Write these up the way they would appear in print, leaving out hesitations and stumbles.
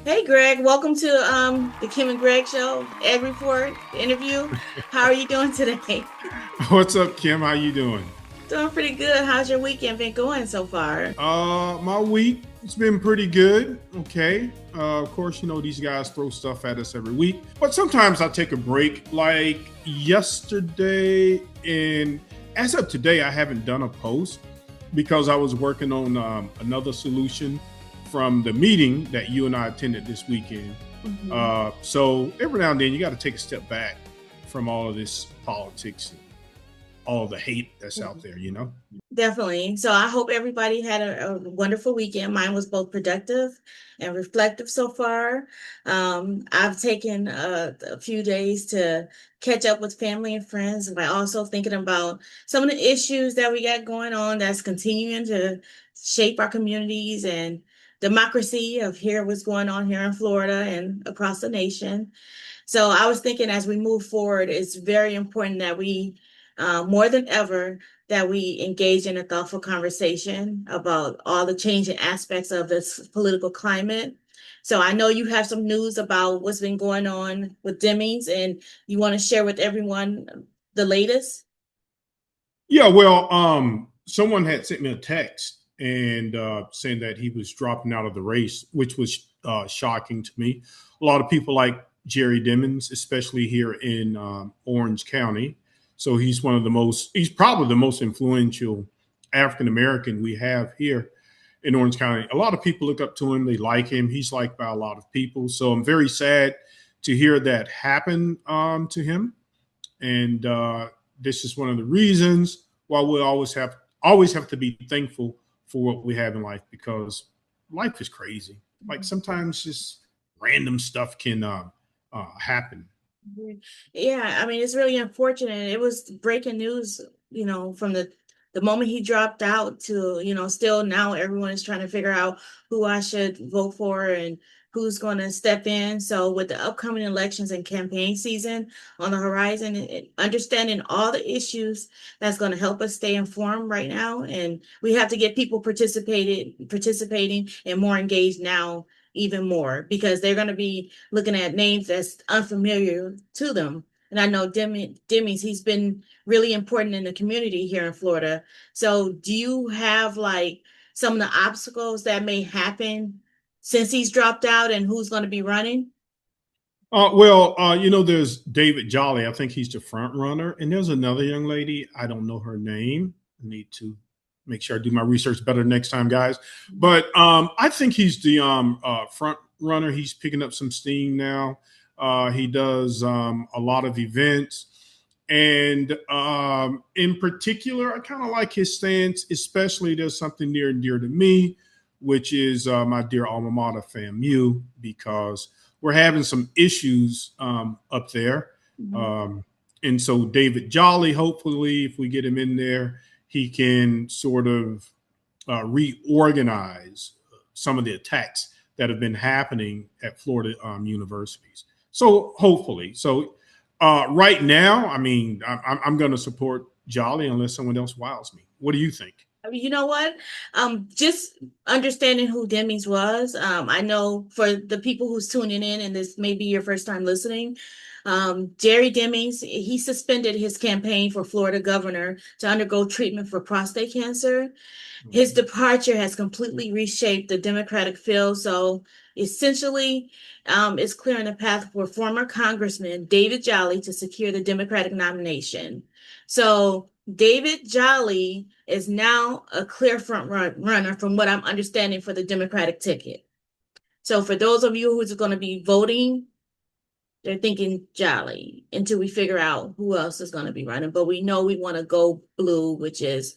Hey Greg, welcome to the Kim and Greg show, Egg Report interview. How are you doing today? What's up, Kim? How you doing? Doing pretty good. How's your weekend been going so far? My week it's been pretty good. Okay. Of course, these guys throw stuff at us every week, but sometimes I take a break. Like yesterday, and as of today, I haven't done a post because I was working on another solution from the meeting that you and I attended this weekend. Mhm. So every now and then, you got to take a step back from all of this politics and all the hate that's out there. Definitely. So I hope everybody had a wonderful weekend. Mine was both productive and reflective so far. I've taken a few days to catch up with family and friends, and also thinking about some of the issues that we got going on that's continuing to shape our communities and democracy of here, what's going on here in Florida and across the nation. So I was thinking as we move forward, it's very important that we, more than ever, that we engage in a thoughtful conversation about all the changing aspects of this political climate. So I know you have some news about what's been going on with Demings, and you want to share with everyone the latest. Yeah, well, someone had sent me a text and saying that he was dropping out of the race, which was shocking to me. A lot of people like Jerry Dimmons, especially here in Orange County. So he's probably the most influential African American we have here in Orange County. A lot of people look up to him, they like him. He's liked by a lot of people. So I'm very sad to hear that happen to him. And this is one of the reasons why we always have to be thankful for what we have in life, because life is crazy. Like sometimes just random stuff can happen. Yeah, I mean, it's really unfortunate. It was breaking news, from the moment he dropped out to, still now everyone is trying to figure out who I should vote for and who's going to step in. So with the upcoming elections and campaign season on the horizon, understanding all the issues that's going to help us stay informed right now, and we have to get people participating and more engaged now even more because they're going to be looking at names that's unfamiliar to them. And I know Demi's, he's been really important in the community here in Florida. So do you have like some of the obstacles that may happen since he's dropped out and who's going to be running? There's David Jolly. I think he's the front runner, and there's another young lady. I don't know her name. I need to make sure I do my research better next time, guys. But I think he's the front runner. He's picking up some steam now. He does a lot of events, and in particular, I kind of like his stance. Especially, there's something near and dear to me, which is my dear alma mater, FAMU, because we're having some issues up there. Mhm. Um, and so David Jolly, hopefully, if we get him in there, he can sort of reorganize some of the attacks that have been happening at Florida universities. So hopefully, right now, I mean, I'm going to support Jolly unless someone else wows me. What do you think? I mean, you know what? Just understanding who Demings was. I know for the people who's tuning in, and this may be your first time listening, Jerry Demings, he suspended his campaign for Florida governor to undergo treatment for prostate cancer. His Mhm. departure has completely reshaped the Democratic field. So essentially, it's clearing the path for former Congressman David Jolly to secure the Democratic nomination. So David Jolly is now a clear runner from what I'm understanding for the Democratic ticket. So for those of you who's going to be voting, they're thinking Jolly until we figure out who else is going to be running. But we know we want to go blue, which is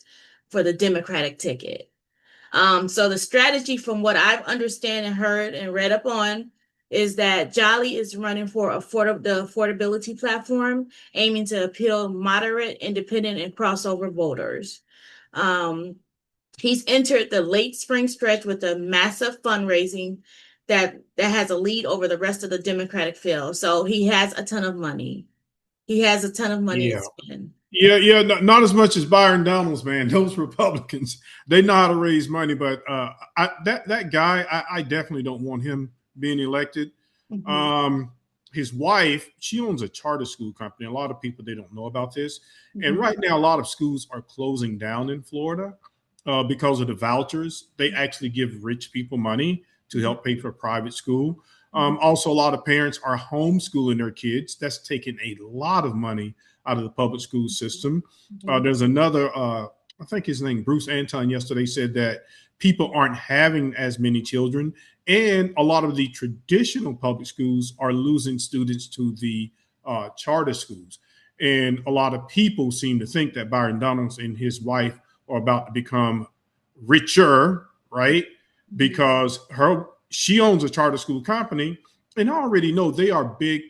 for the Democratic ticket. So the strategy from what I've understand and heard and read up on is that Jolly is running for the affordability platform, aiming to appeal moderate, independent, and crossover voters. Um, he's entered the late spring stretch with a massive fundraising that has a lead over the rest of the Democratic field. So he has a ton of money. He has a ton of money to Yeah. spend. Yeah. Not as much as Byron Donalds, man. Those Republicans, they know how to raise money, but that guy, I definitely don't want him being elected. Mhm. His wife, she owns a charter school company. A lot of people, they don't know about this. And Mhm. right now, a lot of schools are closing down in Florida because of the vouchers. They actually give rich people money to help pay for private school. Mhm. Also, a lot of parents are homeschooling their kids. That's taking a lot of money out of the public school system. Mhm. There's another, I think his name, Bruce Anton, yesterday said that people aren't having as many children. And a lot of the traditional public schools are losing students to the charter schools. And a lot of people seem to think that Byron Donalds and his wife are about to become richer, right? Mhm. Because she owns a charter school company, and I already know they are big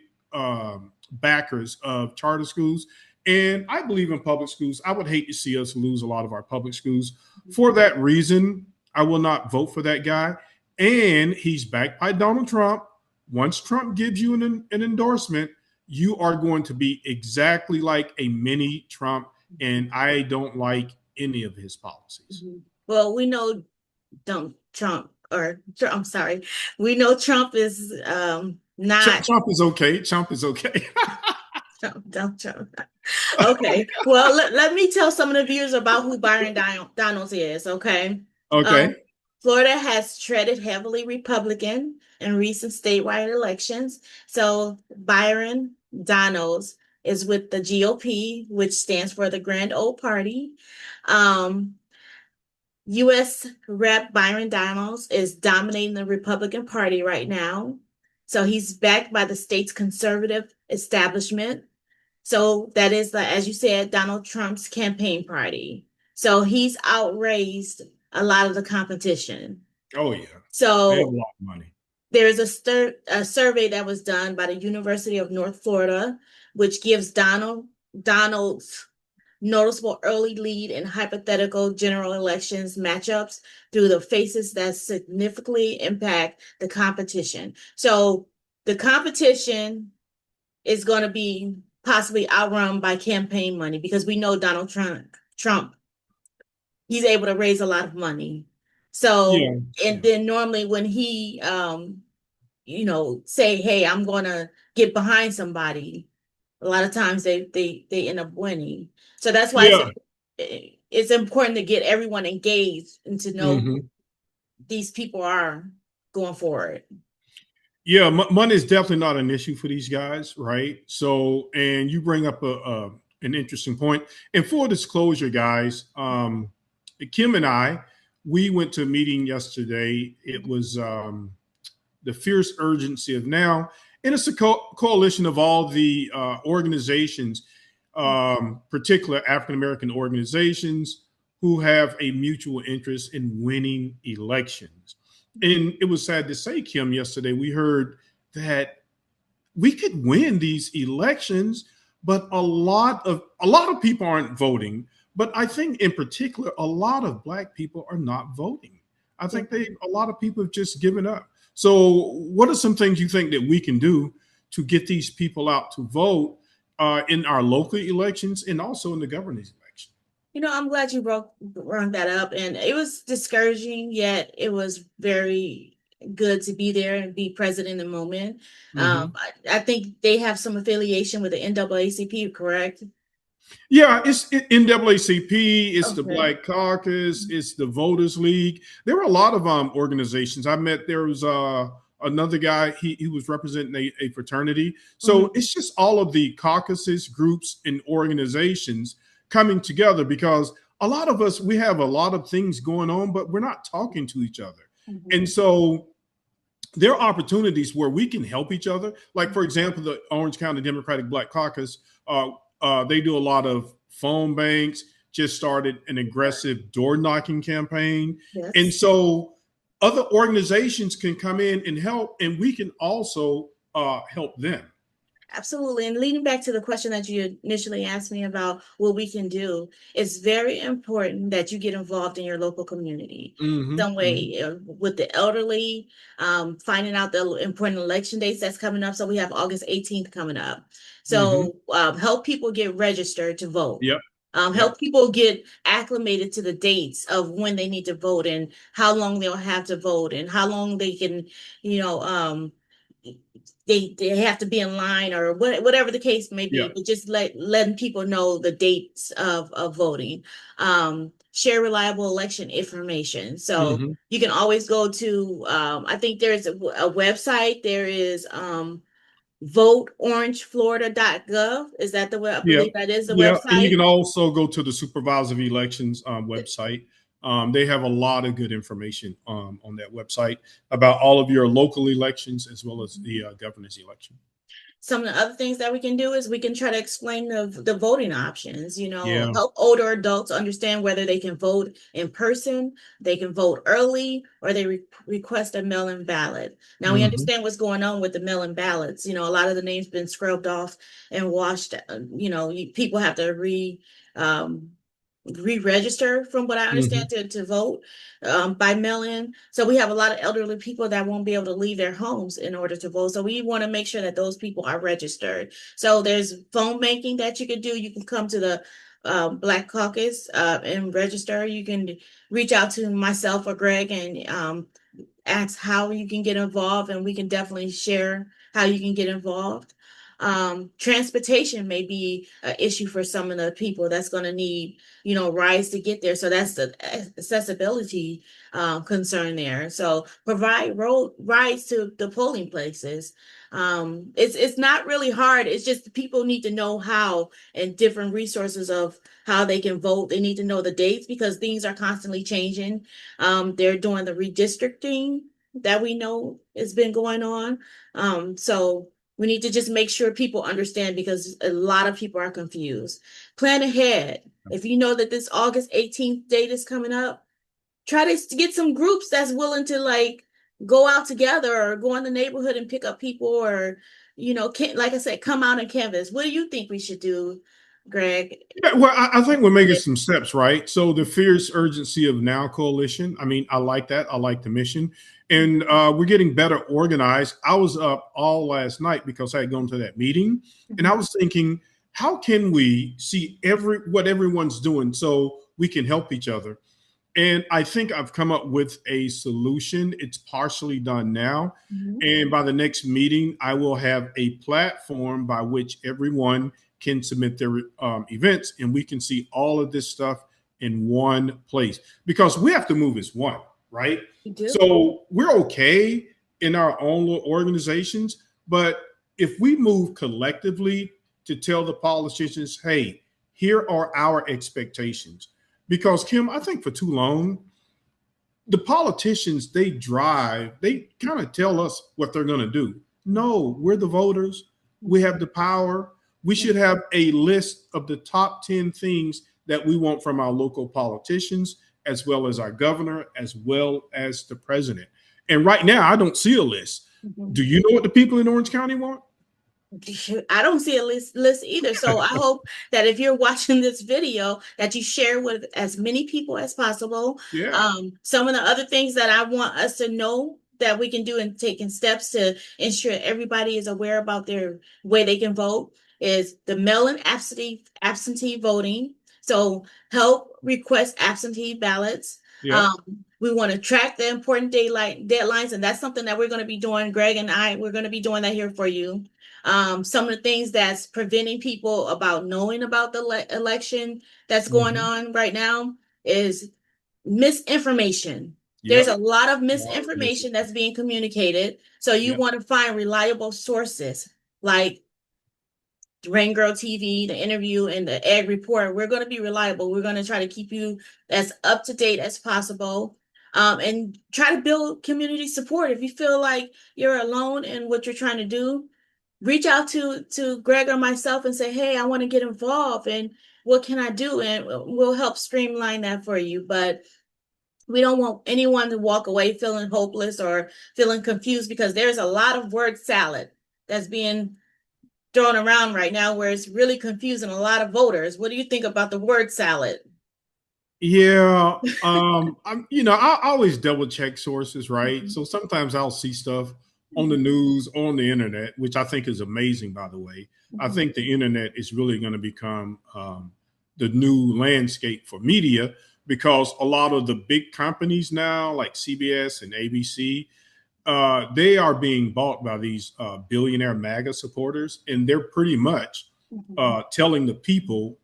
backers of charter schools. And I believe in public schools. I would hate to see us lose a lot of our public schools. For that reason, I will not vote for that guy. And he's backed by Donald Trump. Once Trump gives you an endorsement, you are going to be exactly like a mini Trump. And I don't like any of his policies. Mhm. Well, we know Trump, or I'm sorry, we know Trump is not Trump is okay. Trump is okay. Trump. Okay. Well, let me tell some of the viewers about who Byron Donalds is, okay? Um, Okay. Florida has treaded heavily Republican in recent statewide elections. So Byron Donalds is with the GOP, which stands for the Grand Old Party. Um, U.S. Rep. Byron Donalds is dominating the Republican Party right now. So he's backed by the state's conservative establishment. So that is the, as you said, Donald Trump's campaign party. So he's outraised a lot of the competition. Oh, yeah. They have a So lot of money. there's a survey that was done by the University of North Florida, which gives Donald's noticeable early lead in hypothetical general elections matchups through the faces that significantly impact the competition. So the competition is going to be possibly outrun by campaign money because we know Trump, he's able to raise a lot of money. So, Yeah. and Yeah. then normally when he, say, hey, I'm going to get behind somebody, a lot of times they end up winning. So that's why Yeah. it's important to get everyone engaged and to know who Hmm. these people are going forward. Yeah, money is definitely not an issue for these guys, right? So, and you bring up an interesting point. And full disclosure, guys, Kim and I, we went to a meeting yesterday. It was the fierce urgency of now, and it's a coalition of all the organizations, particular African American organizations who have a mutual interest in winning elections. And it was sad to say, Kim, yesterday we heard that we could win these elections, but a lot of people aren't voting. But I think in particular, a lot of Black people are not voting. I think a lot of people have just given up. So, what are some things you think that we can do to get these people out to vote in our local elections and also in the governor's election? I'm glad you brought that up, and it was discouraging, yet it was very good to be there and be present in the moment. Hmm. I think they have some affiliation with the NAACP, correct? Yeah, it's NAACP, it's the Okay. Black Caucus, it's the Voters League. There were a lot of organizations. I met there was another guy, he was representing a fraternity. So Mhm. it's just all of the caucuses, groups, and organizations coming together because a lot of us, we have a lot of things going on, but we're not talking to each other. And Mhm. so there are opportunities where we can help each other. Like, for example, the Orange County Democratic Black Caucus, they do a lot of phone banks, just started an aggressive door knocking campaign. And Yes. so other organizations can come in and help, and we can also help them. Absolutely. And leading back to the question that you initially asked me about what we can do, it's very important that you get involved in your local community. Hmm. Some Hmm. way with the elderly, finding out the important election dates that's coming up. So we have August 18th coming up. Hmm. So help people get registered to vote. Yep. Yeah. help people get acclimated to the dates of when they need to vote and how long they'll have to vote and how long they can, you know, they have to be in line or whatever the case may Yeah. be, but just letting people know the dates of voting. Share reliable election information. So Hmm. you can always go to I think there's a website. There is voteorangeflorida.gov. Is that the way I Yeah. believe that is the Yeah. And you website? can also go to the supervisor of elections website. They have a lot of good information on that website about all of your local elections as well as the governor's election. Some of the other things that we can do is we can try to explain the voting options, Yeah. help older adults understand whether they can vote in person, they can vote early, or they request a mail-in ballot. Now we Hmm. understand what's going on with the mail-in ballots. A lot of the names been scrubbed off and washed. People have to um, re-register from what I Hmm. understand to vote by mail-in. So we have a lot of elderly people that won't be able to leave their homes in order to vote. So we want to make sure that those people are registered. So there's phone banking that you can do. You can come to the Black Caucus and register. You can reach out to myself or Greg and ask how you can get involved, and we can definitely share how you can get involved. Transportation may be an issue for some of the people that's going to need, rides to get there. So that's the accessibility concern there. So provide road rides to the polling places. It's not really hard. It's just people need to know how and different resources of how they can vote. They need to know the dates because things are constantly changing. They're doing the redistricting that we know has been going on. So we need to just make sure people understand because a lot of people are confused. Plan ahead. If you know that this August 18th date is coming up, try to get some groups that's willing to like go out together or go in the neighborhood and pick up people or, like I said, come out and canvas. What do you think we should do, Greg? Yeah, well, I think we're making some steps, right? So the fierce urgency of Now Coalition. I mean, I like that. I like the mission, and we're getting better organized. I was up all last night because I had gone to that meeting, and I Mhm. was thinking, how can we see what everyone's doing so we can help each other? And I think I've come up with a solution. It's partially done now. Mhm. And by the next meeting, I will have a platform by which everyone can submit their events and we can see all of this stuff in one place because we have to move as one, right? You do. So we're okay in our own little organizations. But if we move collectively to tell the politicians, hey, here are our expectations, because Kim, I think for too long, the politicians they kind of tell us what they're going to do. No, we're the voters. We have the power. We should have a list of the top 10 things that we want from our local politicians, as well as our governor, as well as the president. And right now, I don't see a list. Mhm. Do you know what the people in Orange County want? I don't see a list either. So I hope that if you're watching this video, that you share with as many people as possible. Yeah. Some of the other things that I want us to know that we can do and taking steps to ensure everybody is aware about their way they can vote is the mail-in absentee voting. So help request absentee ballots. Yeah. We want to track the important daylight deadlines, and that's something that we're going to be doing. Greg and I, we're going to be doing that here for you. Some of the things that's preventing people about knowing about the election that's going Hmm. on right now is misinformation. There's Yep. a lot of Lot of misinformation missing. that's being communicated. So you Yep. want to find reliable sources like Rain Girl TV, the interview, and the Egg Report. We're going to be reliable. We're going to try to keep you as up to date as possible. And try to build community support. If you feel like you're alone in what you're trying to do, reach out to Greg or myself and say, "Hey, I want to get involved, and what can I do?" And we'll help streamline that for you. But we don't want anyone to walk away feeling hopeless or feeling confused because there's a lot of word salad that's being thrown around right now where it's really confusing a lot of voters. What do you think about the word salad? Yeah, I always double check sources, right? Mhm. So sometimes I'll see stuff on the news, on the internet, which I think is amazing, by the way. I Mhm. think the internet is really going to become the new landscape for media, because a lot of the big companies now, like CBS and ABC, they are being bought by these billionaire MAGA supporters, and they're pretty much telling the people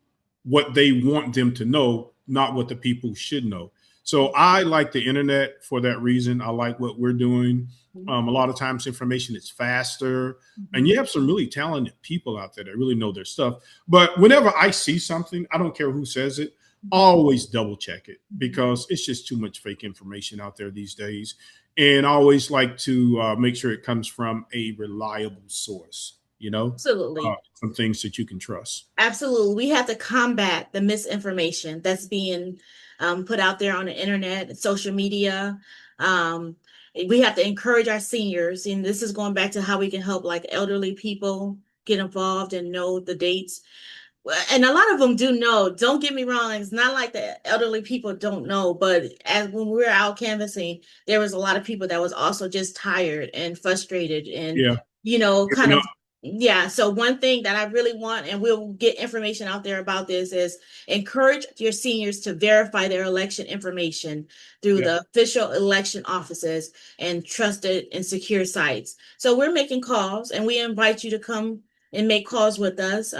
what they want them to know, not what the people should know. So I like the internet for that reason. I like what we're doing. A lot of times information is faster, and you have some really talented people out there that really know their stuff. But whenever I see something, I don't care who says it, always double check it, because it's just too much fake information out there these days. And I always like to make sure it comes from a reliable source, Absolutely. some things that you can trust. Absolutely. We have to combat the misinformation that's being put out there on the internet, social media. Um, we have to encourage our seniors, and this is going back to how we can help like elderly people get involved and know the dates. And a lot of them do know. Don't get me wrong. It's not like the elderly people don't know, but as when we were out canvassing, there was a lot of people that was also just tired and frustrated and, Yeah. kind of, yeah. So one thing that I really want, and we'll get information out there about this, is encourage your seniors to verify their election information through Yeah. the official election offices and trusted and secure sites. So we're making calls, and we invite you to come and make calls with us.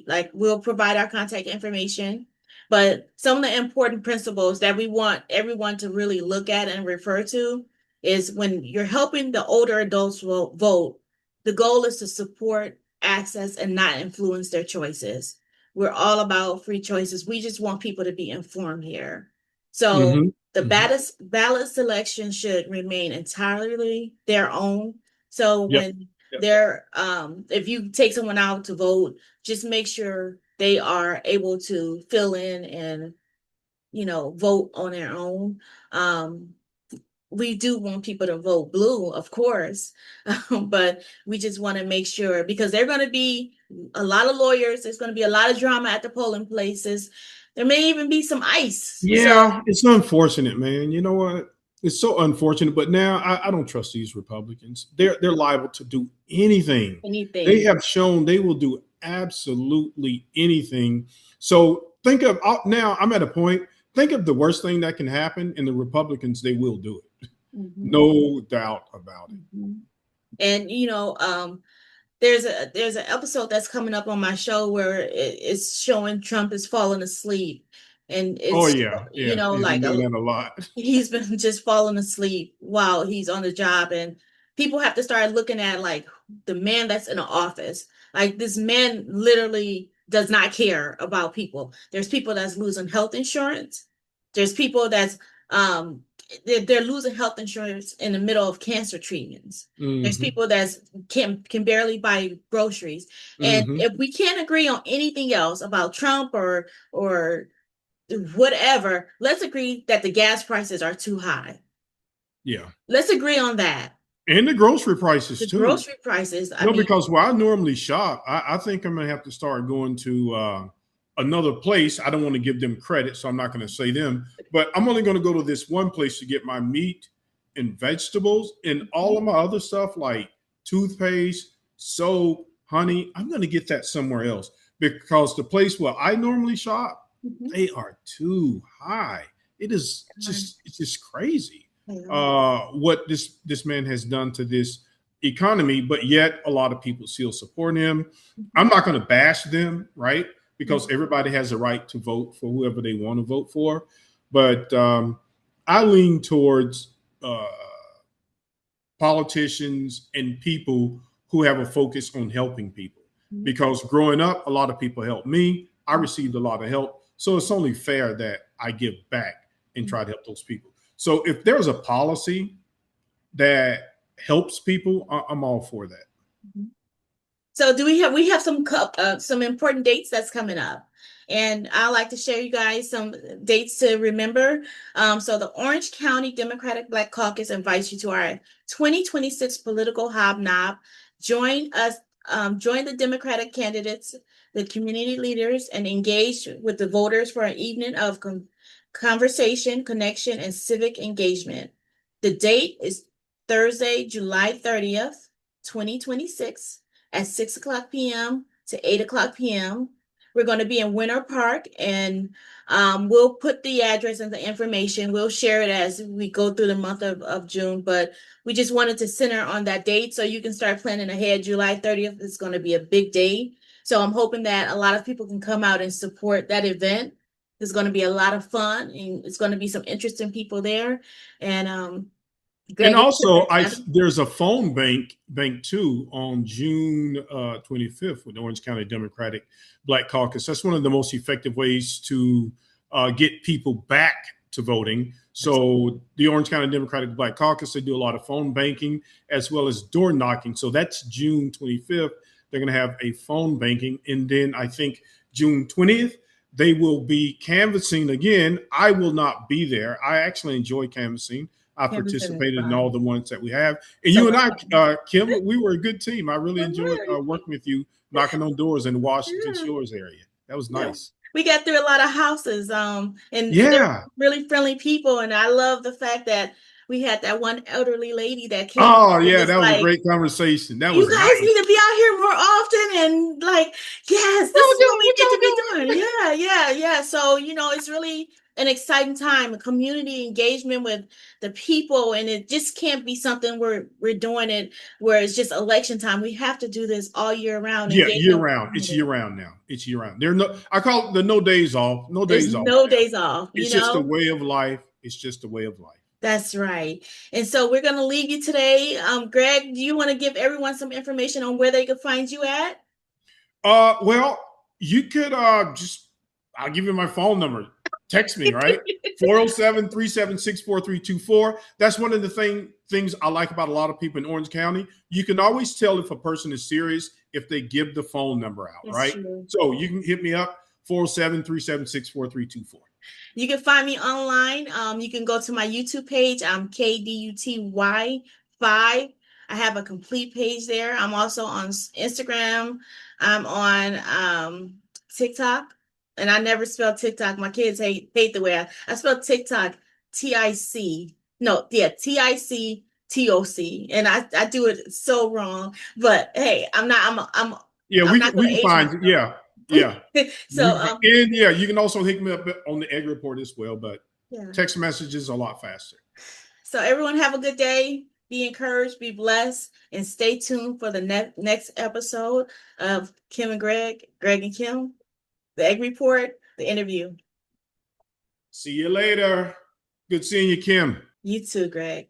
Like we'll provide our contact information, but some of the important principles that we want everyone to really look at and refer to is when you're helping the older adults vote, the goal is to support access and not influence their choices. We're all about free choices. We just want people to be informed here. So Mm-hmm. the Mm-hmm. ballot selection should remain entirely their own. So Yep. when Yep. they're if you take someone out to vote, just make sure they are able to fill in and vote on their own. We do want people to vote blue, of course, but we just want to make sure, because they're going to be a lot of lawyers, there's going to be a lot of drama at the polling places, there may even be some ice. So Yeah, it's unfortunate, man. You know what? It's so unfortunate. But now I don't trust these Republicans. They're liable to do anything. They anything. have shown they will do absolutely anything. So think of now. I'm at a point. Think of the worst thing that can happen, and the Republicans, they will do it. Mhm. No doubt about it. Mhm. And there's an episode that's coming up on my show where it's showing Trump is falling asleep, and Oh it's yeah, yeah. He's been like doing that a lot. he's been just falling asleep while he's on the job, and people have to start looking at like the man that's in the office. Like this man literally does not care about people. There's people that's losing health insurance. There's people that's um they're losing health insurance in the middle of cancer treatments. There's Hmm. people that can barely buy groceries. And Hmm. if we can't agree on anything else about Trump or whatever, let's agree that the gas prices are too high. Yeah, Let's agree on that. and the grocery prices The too. grocery prices, I mean, Because where I normally shop, I think I'm gonna have to start going to another place. I don't want to give them credit, so I'm not going to say them. But I'm only going to go to this one place to get my meat and vegetables, and all of my other stuff like toothpaste, soap, honey. I'm going to get that somewhere else, because the place where I normally shop, they are too high. It is just it's just crazy what this man has done to this economy, but yet a lot of people still support him. I'm not going to bash them, right? Because everybody has a right to vote for whoever they want to vote for. But I lean towards politicians and people who have a focus on helping people. Because growing up, a lot of people helped me. I received a lot of help. So it's only fair that I give back and try to help those people. So if there's a policy that helps people, I'm all for that. so do we have some important dates that's coming up, and I like to share you guys some dates to remember. So the Orange County Democratic Black Caucus invites you to our 2026 political hobnob. Join us. Join the Democratic candidates, the community leaders, and engage with the voters for an evening of conversation, connection, and civic engagement. The date is Thursday, July 30th, 2026 at 6 o'clock p.m. to 8 o'clock p.m. We're going to be in Winter Park, and we'll put the address and the information. We'll share it as we go through the month of June, but we just wanted to center on that date so you can start planning ahead. July 30th is going to be a big day. So I'm hoping that a lot of people can come out and support that event. It's going to be a lot of fun, and it's going to be some interesting people there. And And Greg, also, there's a phone bank too on June 25th with the Orange County Democratic Black Caucus. That's one of the most effective ways to get people back to voting. So the Orange County Democratic Black Caucus, they do a lot of phone banking as well as door knocking. So that's June 25th. They're going to have a phone banking, and then I think June 20th they will be canvassing again. I will not be there. I actually enjoy canvassing. I participated in all the ones that we have. And so you and I, Kim, we were a good team. I really enjoyed working with you, knocking on doors in the Washington Shores area. That was nice. We got through a lot of houses, and they're really friendly people. And I love the fact that we had that one elderly lady that came. Oh, yeah, that was a great conversation. That was you guys need to be out here more often, and like, yes, this is what we need to be doing. Yeah. So, it's really an exciting time, a community engagement with the people, and it just can't be something we're doing it where it's just election time. We have to do this all year round. Yeah, year round. It's year round now. It's year round. I call it the no days off. No days off. No days off. It's just a way of life. It's just a way of life. That's right. And so we're going to leave you today. Greg, do you want to give everyone some information on where they can find you at? Well, you could I'll give you my phone number. Text me, right? 407-376-4324. That's one of the things I like about a lot of people in Orange County. You can always tell if a person is serious if they give the phone number out, right? True. So you can hit me up, 407-376-4324. You can find me online. You can go to my YouTube page. I'm KDUTY5. I have a complete page there. I'm also on Instagram. I'm on TikTok. And I never spell TikTok. My kids hate the way I spell TikTok, TIC. No, yeah, TICTOC. And I do it so wrong. But hey, I'm we can find yeah. So you can also hit me up on the Egg Report as well, but text messages a lot faster. So everyone have a good day. Be encouraged, be blessed, and stay tuned for the next episode of Kim and Greg and Kim. The Egg Report, the interview. See you later. Good seeing you, Kim. You too, Greg.